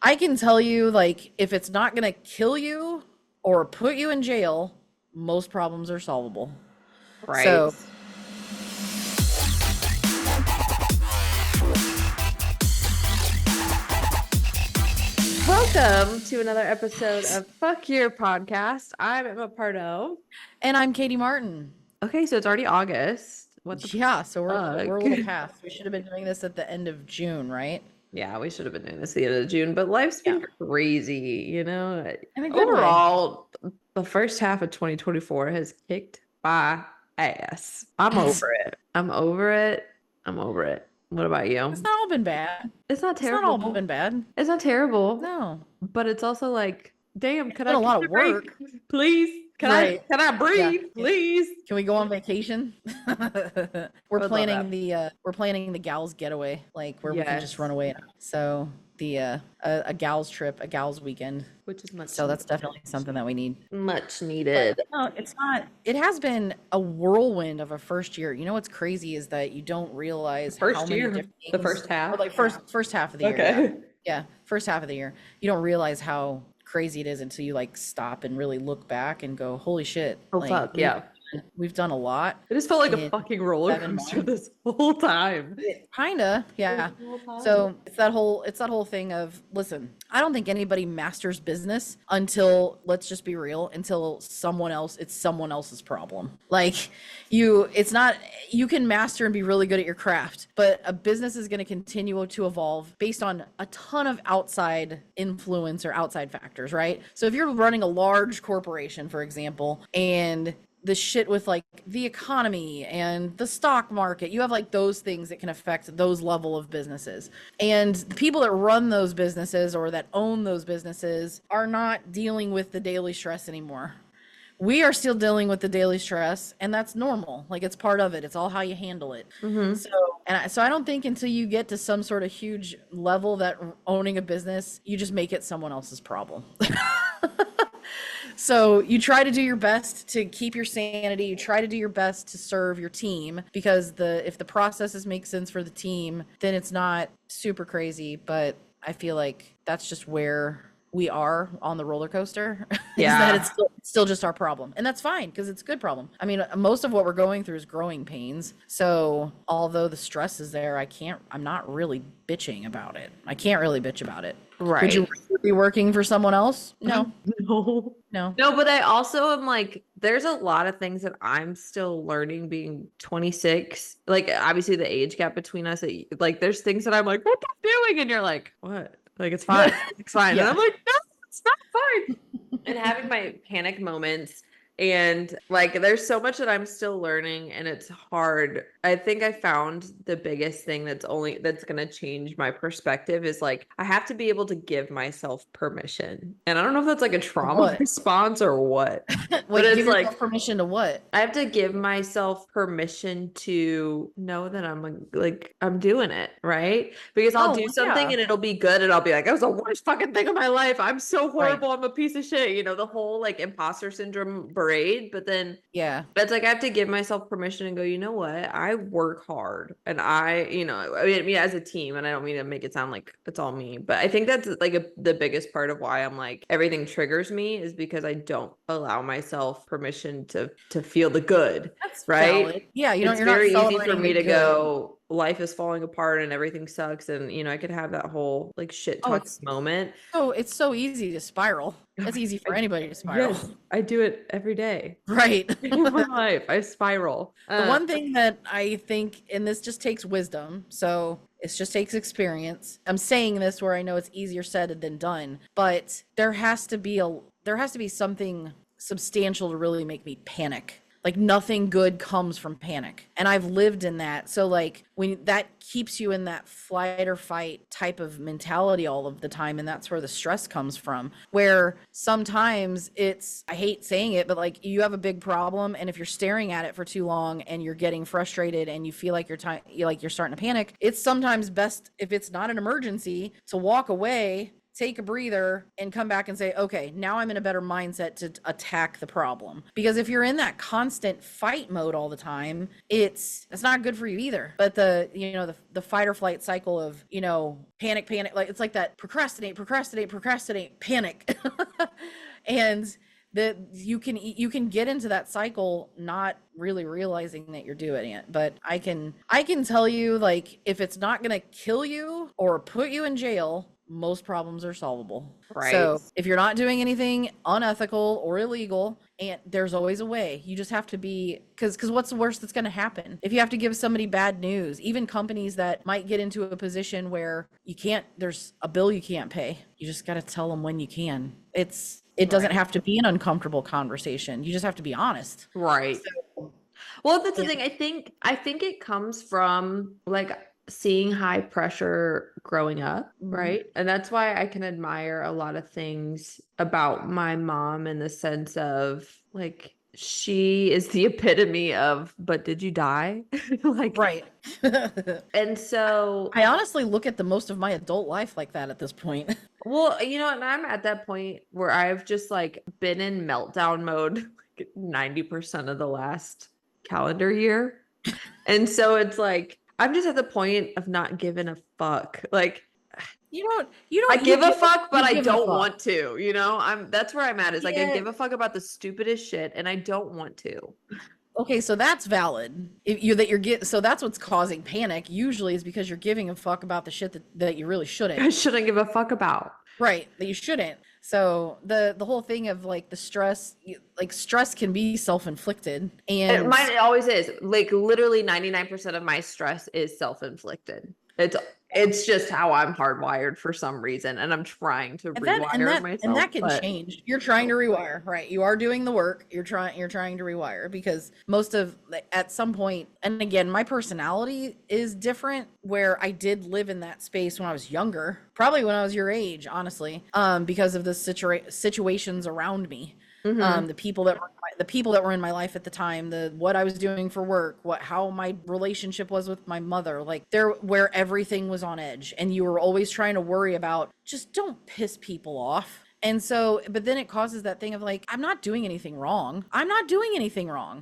I can tell you, like, if it's not going to kill you or put you in jail, most problems are solvable. Right. So, Welcome to another episode of Fuck Your Podcast. I'm Emma Pardo. and I'm Katie Martin. Okay, so it's already August. What the Yeah, so we're a little fuck? past. We should have been doing this at the end of June, right? Yeah, we should have been doing this at the end of June, but life's Yeah, been crazy, you know? in a good way. Overall, the first half of 2024 has kicked my ass. I'm over it. I'm over it. I'm over it. What about It's you? not all been bad. It's not It's not all terrible. been bad. It's not terrible, No, but it's also like, damn, it's been a lot of work. Please? Right. Can I Yeah. breathe? Please? Can we go on vacation? We're would love that. we're planning the gals getaway, like where we can just run away. So a gals trip, a gals weekend. Which is much So that's definitely something that we need. much needed. But no, it's not. It has been a whirlwind of a first year. You know what's crazy is that you don't realize how First many year, different the things, first half. or like first half of the year. Okay. Yeah, first half of the year. You don't realize how crazy it is until you like stop and really look back and go, holy shit. Oh Like fuck, yeah. we've done a lot. It just felt like a in fucking roller 7 coaster months. this whole time. Kinda, yeah. The whole time. So it's that whole thing of, listen, I don't think anybody masters business until, let's just be real, until it's someone else's problem. Like you can master and be really good at your craft, but a business is going to continue to evolve based on a ton of outside influence or outside factors, right? So if you're running a large corporation, for example, and the shit with like the economy and the stock market, you have like those things that can affect those level of businesses, and the people that run those businesses or that own those businesses are not dealing with the daily stress anymore. We are still dealing with the daily stress, and that's normal. Like it's part of it. It's all how you handle it. So I don't think until you get to some sort of huge level that owning a business, you just make it someone else's problem. So you try to do your best to keep your sanity. You try to do your best to serve your team, because if the processes make sense for the team, then it's not super crazy. But I feel like that's just where we are on the roller coaster. Is that it's still just our problem, and that's fine because it's a good problem. I mean, most of what we're going through is growing pains. So although the stress is there, I'm not really bitching about it. I can't really bitch about it. Right. Would you be working for someone else? No. No, but I also am like, there's a lot of things that I'm still learning being 26. Like, obviously, the age gap between us, like, there's things that I'm like, what are you doing? And you're like, what? Like, it's fine. It's fine. Yeah. And I'm like, no, it's not fine. And having my panic moments. And like, there's so much that I'm still learning, and it's hard. I think I found the biggest thing that's going to change my perspective is like, I have to be able to give myself permission. And I don't know if that's like a trauma response or what. But it's like permission to what? I have to give myself permission to know that I'm doing it, right? Because I'll do something and it'll be good, and I'll be like, that was the worst fucking thing of my life. I'm so horrible. Right. I'm a piece of shit. You know, the whole like imposter syndrome but then it's like I have to give myself permission and go, you know what, I work hard, and I mean as a team, and I don't mean to make it sound like it's all me, but I think that's like the biggest part of why I'm like, everything triggers me is because I don't allow myself permission to feel the good. That's right. Valid. Yeah, you're very easy for me to go, life is falling apart and everything sucks, and I could have that whole like shit talk moment. Oh, it's so easy to spiral. It's easy for anybody to spiral. Yes, I do it every day. Right. In my life, I spiral. The one thing that I think, and this just takes wisdom, so it just takes experience. I'm saying this where I know it's easier said than done, but there has to be something substantial to really make me panic. Like nothing good comes from panic. And I've lived in that. So like when that keeps you in that flight or fight type of mentality all of the time. And that's where the stress comes from, where sometimes I hate saying it, but like you have a big problem. And if you're staring at it for too long and you're getting frustrated and you feel like you're starting to panic, it's sometimes best, if it's not an emergency, to walk away, take a breather and come back and say, okay, now I'm in a better mindset to attack the problem. Because if you're in that constant fight mode all the time, it's not good for you either. But the fight or flight cycle of, panic, like it's like that procrastinate, panic. And that you can get into that cycle not really realizing that you're doing it. But I can tell you, like, if it's not going to kill you or put you in jail, most problems are solvable. Right. So if you're not doing anything unethical or illegal, and there's always a way. You just have to be, because what's the worst that's going to happen? If you have to give somebody bad news, even companies that might get into a position where there's a bill you can't pay, you just got to tell them when you can. It doesn't have to be an uncomfortable conversation. You just have to be honest. Right. So, well, that's the thing. I think it comes from like seeing high pressure growing up, right? And that's why I can admire a lot of things about my mom in the sense of like, she is the epitome of, but did you die? Like, right. And so I honestly look at the most of my adult life like that at this point. Well, and I'm at that point where I've just like been in meltdown mode like 90% of the last calendar year. And so it's like, I'm just at the point of not giving a fuck. Like, I give a fuck, but I don't want to, that's where I'm at is like, I give a fuck about the stupidest shit and I don't want to. Okay, so that's valid. So that's what's causing panic usually is because you're giving a fuck about the shit that you really shouldn't. I shouldn't give a fuck about. Right, that you shouldn't. So the whole thing of like the stress, like stress can be self-inflicted, and mine always is. Like literally 99% of my stress is self-inflicted. It's just how I'm hardwired for some reason, and I'm trying to rewire myself. And that can change. You're trying to rewire, right? You are doing the work. You're trying to rewire because at some point, and again, my personality is different. Where I did live in that space when I was younger, probably when I was your age, honestly, because of the situations around me. Mm-hmm. The people that were in my life at the time, what I was doing for work, how my relationship was with my mother, like where everything was on edge, and you were always trying to worry about just don't piss people off. And so, but then it causes that thing of like, I'm not doing anything wrong.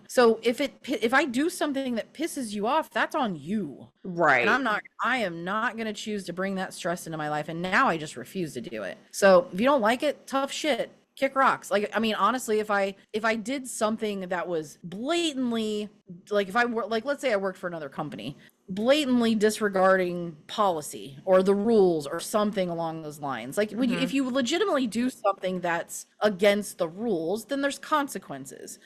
So if I do something that pisses you off, that's on you. Right. And I am not going to choose to bring that stress into my life. And now I just refuse to do it. So if you don't like it, tough shit. Kick rocks. Like, I mean, honestly, if I did something that was blatantly, like if I were, like, let's say I worked for another company, blatantly disregarding policy or the rules or something along those lines. Like if you legitimately do something that's against the rules, then there's consequences.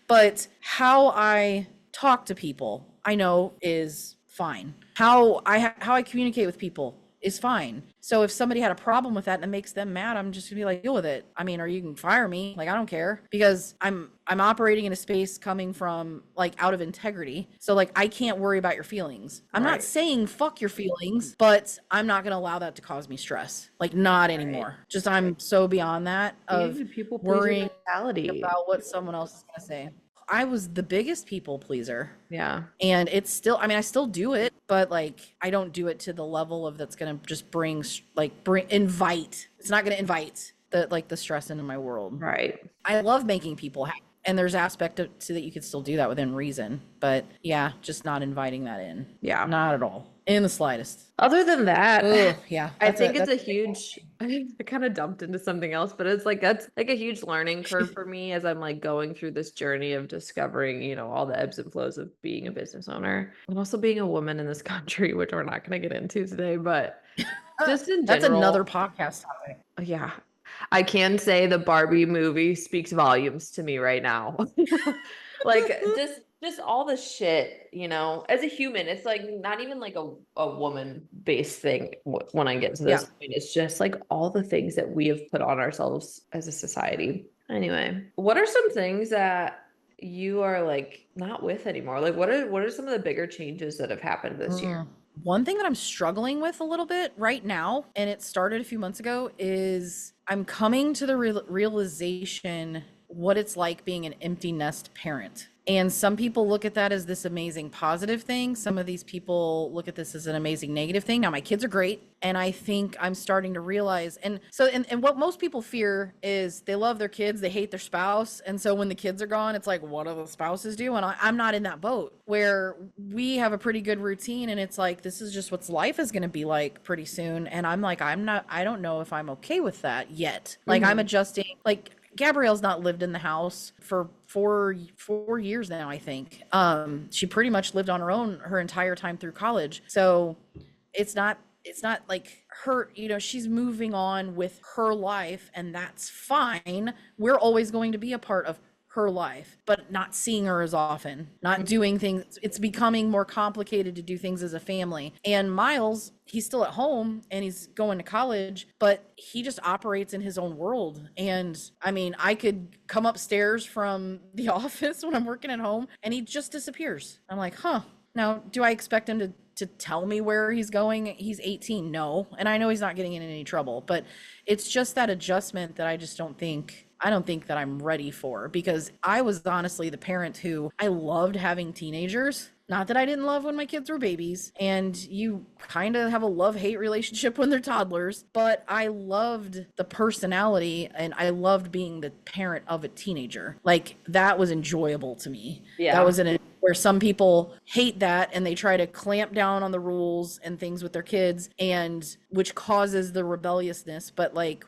But how I talk to people, I know is fine. How I communicate with people is fine. So if somebody had a problem with that and it makes them mad, I'm just gonna be like, deal with it. I mean, or you can fire me. Like, I don't care, because I'm operating in a space coming from like out of integrity. So like, I can't worry about your feelings. I'm not saying fuck your feelings, but I'm not gonna allow that to cause me stress. Like, not anymore. Just, I'm so beyond that of people worrying about what someone else is gonna say. I was the biggest people pleaser. Yeah. And it's still, I mean, I still do it, but like, I don't do it to the level of that's going to just invite. It's not going to invite the stress into my world. Right. I love making people happy. And there's aspect to that you could still do that within reason, but yeah, just not inviting that in. Yeah. Not at all. In the slightest. Other than that, yeah, I think it's a huge, I kind of dumped into something else, but it's like, that's like a huge learning curve for me as I'm like going through this journey of discovering, all the ebbs and flows of being a business owner and also being a woman in this country, which we're not going to get into today, but just in general. That's another podcast topic. Yeah. I can say the Barbie movie speaks volumes to me right now. Like just all the shit, as a human, it's like not even like a woman based thing when I get to this point. It's just like all the things that we have put on ourselves as a society. Anyway, what are some things that you are like not with anymore? Like what are some of the bigger changes that have happened this year? One thing that I'm struggling with a little bit right now, and it started a few months ago, is I'm coming to the realization what it's like being an empty nest parent. And some people look at that as this amazing positive thing. Some of these people look at this as an amazing negative thing. Now, my kids are great. And I think I'm starting to realize, and what most people fear is they love their kids, they hate their spouse. And so when the kids are gone, it's like, what do the spouses do? And I'm not in that boat, where we have a pretty good routine. And it's like, this is just what life is going to be like pretty soon. And I'm like, I don't know if I'm okay with that yet. Like, I'm adjusting. Like, Gabrielle's not lived in the house for four years now, I think. She pretty much lived on her own her entire time through college. So it's not like her, she's moving on with her life, and that's fine. We're always going to be a part of her life, but not seeing her as often, not doing things. It's becoming more complicated to do things as a family. And Miles, he's still at home and he's going to college, but he just operates in his own world. And I mean, I could come upstairs from the office when I'm working at home and he just disappears. I'm like, huh. Now, do I expect him to tell me where he's going? He's 18. No. And I know he's not getting in any trouble, but it's just that adjustment that I don't think that I'm ready for, because I was honestly the parent who I loved having teenagers. Not that I didn't love when my kids were babies, and you kind of have a love-hate relationship when they're toddlers, but I loved the personality and I loved being the parent of a teenager. Like, that was enjoyable to me. Yeah. That was where some people hate that and they try to clamp down on the rules and things with their kids, and which causes the rebelliousness. But like,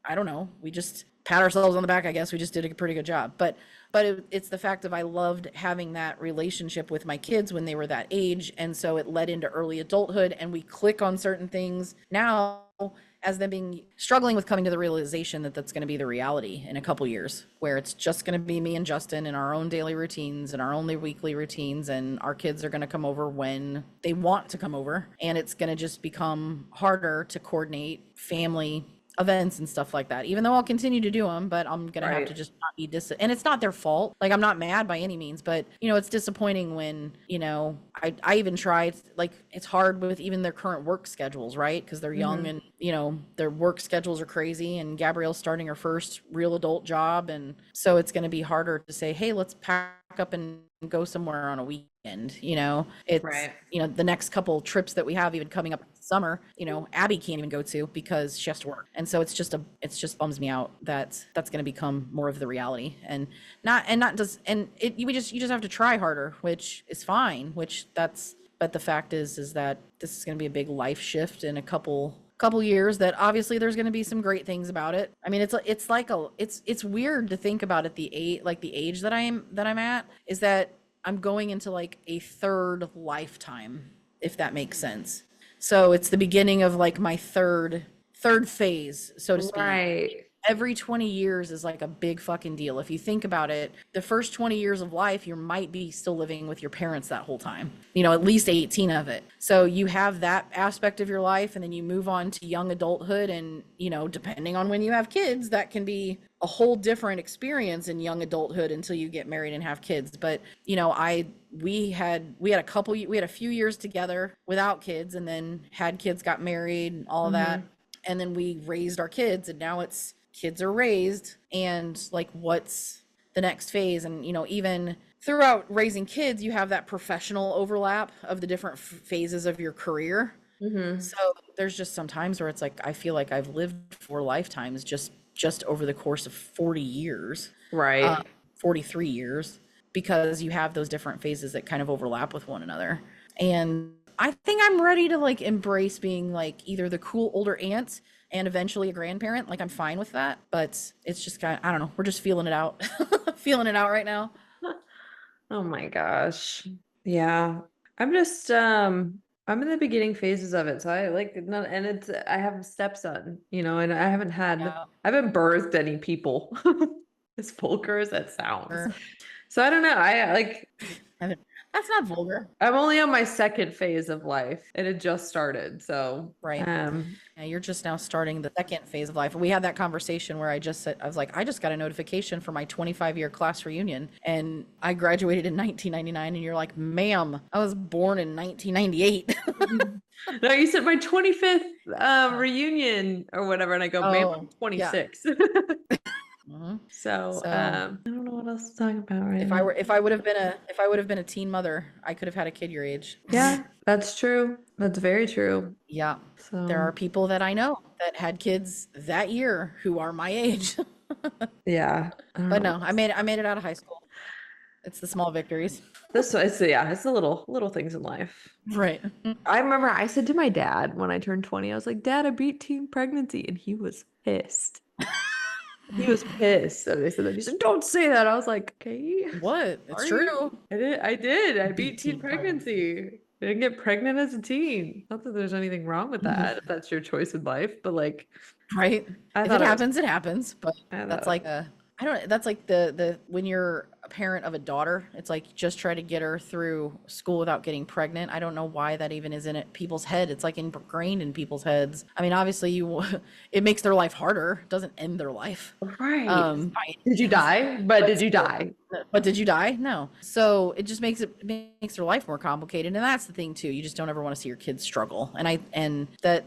I don't know, we just pat ourselves on the back. I guess we just did a pretty good job. But it's the fact of I loved having that relationship with my kids when they were that age. And so it led into early adulthood, and we click on certain things now as them struggling with coming to the realization that that's going to be the reality in a couple years, where it's just going to be me and Justin in our own daily routines and our only weekly routines. And our kids are going to come over when they want to come over. And it's going to just become harder to coordinate family events and stuff like that, even though I'll continue to do them, but I'm going to have to just not be and it's not their fault. Like, I'm not mad by any means, but it's disappointing when, I even tried, like, it's hard with even their current work schedules, right? Because they're young and, their work schedules are crazy, and Gabrielle's starting her first real adult job. And so it's going to be harder to say, hey, let's pack up and go somewhere on a weekend. It's the next couple trips that we have even coming up summer, Abby can't even go to because she has to work. And so it just bums me out that that's going to become more of the reality, you just have to try harder, which is fine, but the fact is that this is going to be a big life shift in a couple years, that obviously there's going to be some great things about it. I mean, it's weird to think about it. The age that I'm at is that I'm going into like a third lifetime, if that makes sense. So it's the beginning of like my third phase, so to speak. Right. Every 20 years is like a big fucking deal. If you think about it, the first 20 years of life, you might be still living with your parents that whole time, at least 18 of it. So you have that aspect of your life, and then you move on to young adulthood. And, depending on when you have kids, that can be a whole different experience in young adulthood until you get married and have kids. But, we had a few years together without kids, and then had kids, got married, all of that. And then we raised our kids, and now kids are raised, and like, what's the next phase? And even throughout raising kids, you have that professional overlap of the different phases of your career. So there's just some times where it's like, I feel like I've lived 4 lifetimes just over the course of 40 years, right? 43 years, because you have those different phases that kind of overlap with one another. And I think I'm ready to like embrace being like either the cool older aunt and eventually a grandparent. Like, I'm fine with that, but it's just kind of, I don't know. We're just feeling it out, feeling it out right now. Oh my gosh. Yeah. I'm just, I'm in the beginning phases of it. So I like, I have a stepson, and I haven't birthed any people, as vulgar as that sounds. So I don't know. That's not vulgar. I'm only on my second phase of life, and it just started. So right. Yeah, you're just now starting the second phase of life. We had that conversation where I was like, I just got a notification for my 25-year class reunion, and I graduated in 1999. And you're like, ma'am, I was born in 1998. No, you said my 25th reunion or whatever, and I go, ma'am, I'm 26. Yeah. So, So I don't know what else to talk about right if now. I would have been a teen mother, I could have had a kid your age. Yeah, that's true. That's very true. Yeah. There So, are people that I know that had kids that year who are my age. yeah, I don't But know. no, I made it out of high school. It's the small victories. It's the little things in life. Right. I remember I said to my dad when I turned 20, I was like, Dad, I beat teen pregnancy. And he was pissed. He was pissed that I said that. He said, Don't say that. I was like, okay, What? It's sorry. true. I did. I beat Beat teen teen pregnancy. pregnancy. I didn't get pregnant as a teen. Not that there's anything wrong with that, if that's your choice in life, but like Right? I If thought it it was happens, it happens. But I that's thought like I don't that's like the when you're a parent of a daughter, it's like just try to get her through school without getting pregnant. I don't know why that even is in it people's head. It's like ingrained in people's heads. I mean, obviously it makes their life harder. It doesn't end their life. right. By Did you die? But did you die? But did you die? No. So it just makes their life more complicated, and that's the thing too. You just don't ever want to see your kids struggle. But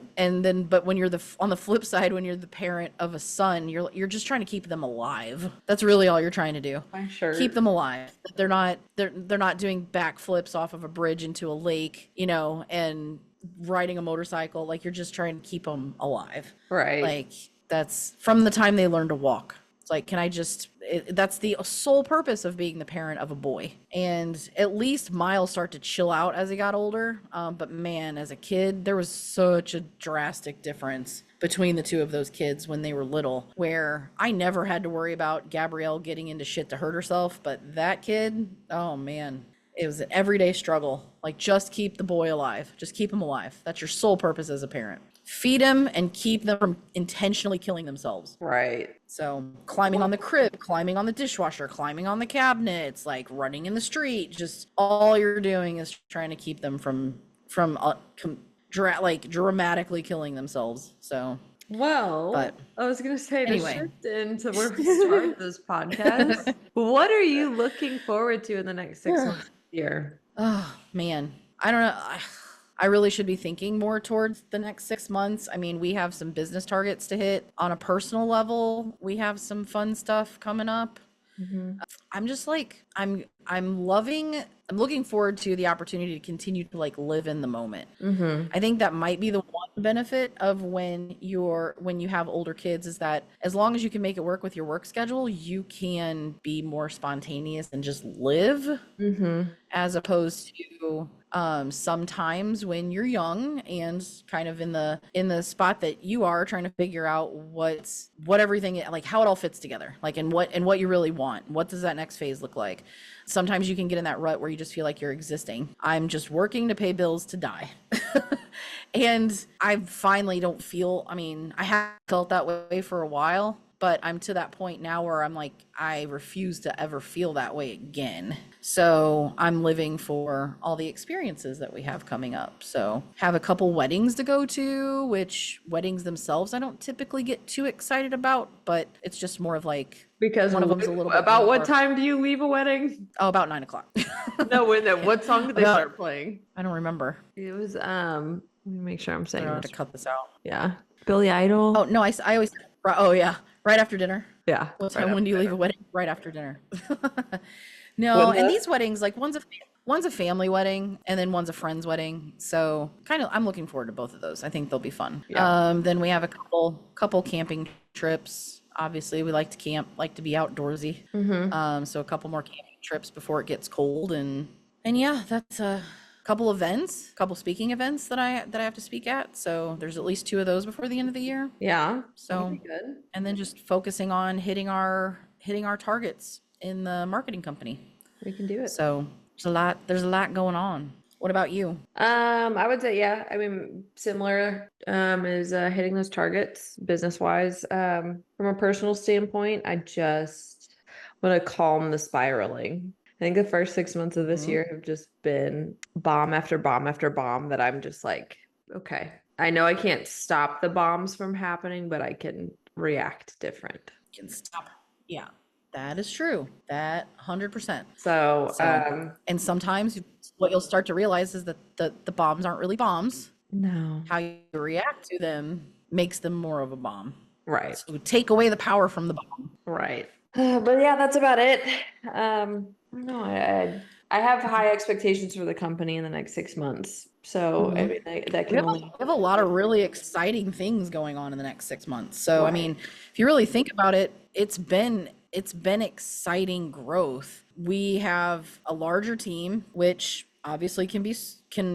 when you're on the flip side, when you're the parent of a son, you're just trying to keep them alive. That's really all you're trying to do. I'm sure. Keep them alive. They're not doing backflips off of a bridge into a lake, and riding a motorcycle. Like you're just trying to keep them alive. Right. Like that's from the time they learn to walk. It's like, that's the sole purpose of being the parent of a boy. And at least Miles start to chill out as he got older. But man, as a kid, there was such a drastic difference between the two of those kids when they were little, where I never had to worry about Gabrielle getting into shit to hurt herself. But that kid, oh man, it was an everyday struggle. Like, just keep the boy alive. Just keep him alive. That's your sole purpose as a parent. Feed them and keep them from intentionally killing themselves. Right. So climbing on the crib, climbing on the dishwasher, climbing on the cabinets, like running in the street, just all you're doing is trying to keep them from dramatically killing themselves. So, Well, I was gonna say to anyway. shift into where we start this podcast. What are you looking forward to in the next 6 months year? Oh man, I don't know. I really should be thinking more towards the next 6 months. I mean, we have some business targets to hit. On a personal level, we have some fun stuff coming up. I'm just like, I'm looking forward to the opportunity to continue to like live in the moment. I think that might be the one benefit of when you have older kids, is that as long as you can make it work with your work schedule, you can be more spontaneous and just live, as opposed to sometimes when you're young and kind of in the spot that you are trying to figure out what everything, like how it all fits together, like and what you really want. What does that next phase look like? Sometimes you can get in that rut where you just feel like you're existing. I'm just working to pay bills to die. And I finally don't feel, I mean, I have felt that way for a while, but I'm to that point now where I'm like, I refuse to ever feel that way again. So I'm living for all the experiences that we have coming up. So have a couple weddings to go to, which weddings themselves I don't typically get too excited about, but it's just more of like, Because one of them's a little bit about what more- time do you leave a wedding? Oh, about 9:00. No, what song did they start playing? I don't remember. It was let me make sure I'm I saying don't have this. to cut this out. Yeah. Billy Idol. Oh no, I always. Oh yeah, right after dinner. Yeah. What time? When do you leave a wedding? Right after dinner. No, and these weddings, like one's a family wedding and then one's a friend's wedding. So kind of, I'm looking forward to both of those. I think they'll be fun. Yeah. Then we have a couple camping trips. Obviously, we like to camp, like to be outdoorsy. So a couple more camping trips before it gets cold, and yeah, that's a couple speaking events that I have to speak at. So there's at least 2 of those before the end of the year. Yeah. So Good. and then just focusing on hitting our targets in the marketing company. We can do it. So there's a lot going on. What about you? I would say, yeah, I mean, similar, is hitting those targets business wise. From a personal standpoint, I just want to calm the spiraling. I think the first 6 months of this year have just been bomb after bomb after bomb that I'm just like, okay, I know I can't stop the bombs from happening, but I can react different. Can stop. Yeah, that is true. That 100%. So, and sometimes what you'll start to realize is that the bombs aren't really bombs. No. How you react to them makes them more of a bomb. Right. So take away the power from the bottom. Right. But yeah, that's about it. No, I have high expectations for the company in the next 6 months. So I mean, that We can have, only. we have a lot of really exciting things going on in the next 6 months. So I Right. mean, if you really think about it, it's been exciting growth. We have a larger team, which obviously can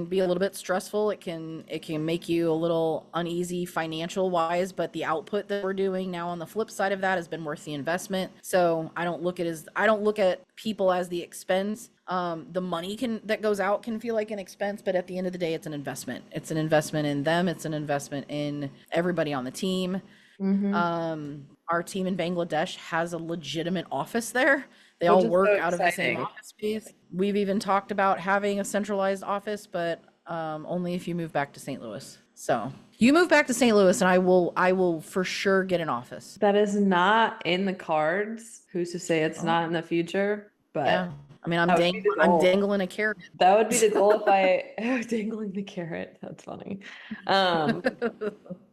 be a little bit stressful. It can make you a little uneasy financial wise, but the output that we're doing now on the flip side of that has been worth the investment. So I don't look at people as the expense. The money that goes out can feel like an expense, but at the end of the day, it's an investment. It's an investment in them. It's an investment in everybody on the team. Our team in Bangladesh has a legitimate office there. They Which all is so work out of the same exciting. office space. We've even talked about having a centralized office, but only if you move back to St. Louis. So you move back to St. Louis, and I will for sure get an office. That is not in the cards. Who's to say it's not in the future? Yeah, But I mean, that would be the I'm goal. dangling a carrot. That would be the goal if I dangling the carrot. That's funny. Um,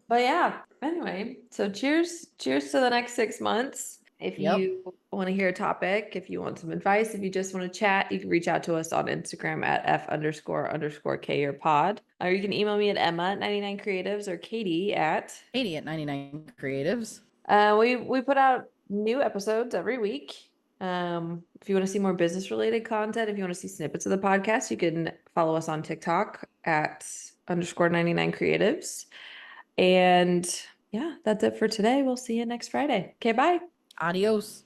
but yeah, anyway, so cheers to the next 6 months. If Yep. you want to hear a topic, if you want some advice, if you just want to chat, you can reach out to us on Instagram at F__K your pod. Or you can email me at Emma@99creatives or Katie at Katy at 99 Creatives. we put out new episodes every week. If you want to see more business related content, if you want to see snippets of the podcast, you can follow us on TikTok at _99creatives. And yeah, that's it for today. We'll see you next Friday. Okay, bye. Adios.